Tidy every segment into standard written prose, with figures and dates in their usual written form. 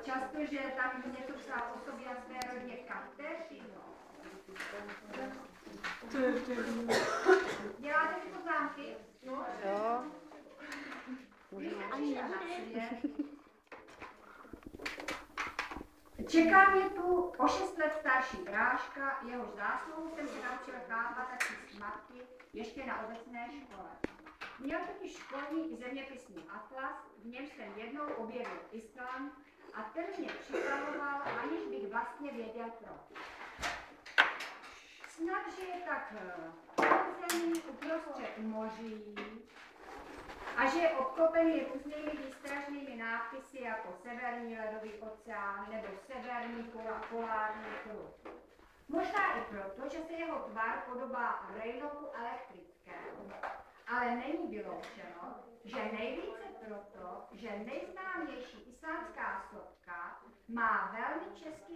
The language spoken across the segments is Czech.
často, že tam něco psal o sobě a své rodině Kateřino. Děláte ty poznámky? No. Jo. Čeká mě tu o 6 let starší bráška, jehož zásluhu jsem se naučil chápat a číst matky ještě na obecné škole. Měl totiž školní i zeměpisný atlas, v němž jsem jednou objevil islám a ten mě připravoval, aniž bych vlastně věděl proč. Snad, že je tak zemí uprostřed moří a že je obklopený různými výstražnými nápisy jako Severní ledový oceán nebo Severní polární kruh. Možná i proto, že se jeho tvar podobá Raynovu elektrickému. Ale není vyloučeno, že nejvíce proto, že nejznámější islámská sopka má velmi česky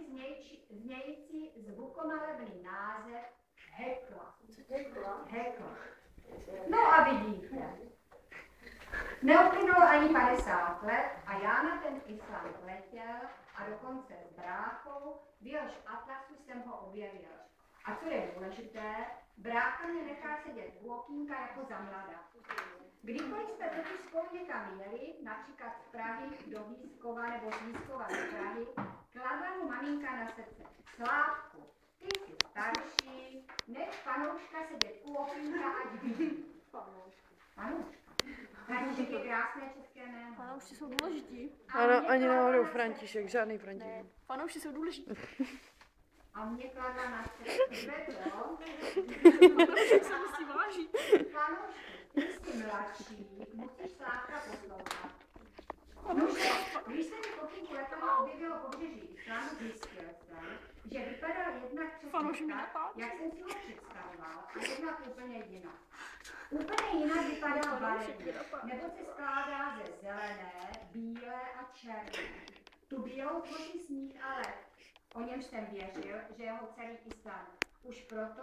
znějící zvukomalebný název Hekla. Hekla. No a vidíte, neuplynulo ani 50 let a já na ten islám letěl a dokonce s bráchou, v jehož atlasu jsem ho objevil. A co je důležité, brácha mě nechá sedět u okýnka jako za mlada. Kdykoliv jste totiž spolu někam jeli, například z Prahy do Výskova nebo z Výskova do Prahy, kladla mu maminka na srdce: Slávku, ty jsi starší, nech panouška sedět u okýnka, ať vidí. Panouška. František je krásné české jméno. Fanoušci jsou důležití. Ano, ani náhodou František, žádný František. Ne, fanoušci jsou důležití. A mě kladla na srdce, Veto. Fanoušek se musí vážit. Fanoušky, ty jsi mladší, musíš Slávka poslouchat. No, když se mi po těch letech objevilo pobřeží islámu, zjistil jsem, že vypadal jednak přesně tak, jak jsem si ho představoval, a jednak úplně jinak. Úplně jinak vypadal barevně, nebo se skládá ze zelené, bílé a černé. Tu bílou tvoří sníh a led. O němž jsem věřil, že jeho celý islám. Už proto,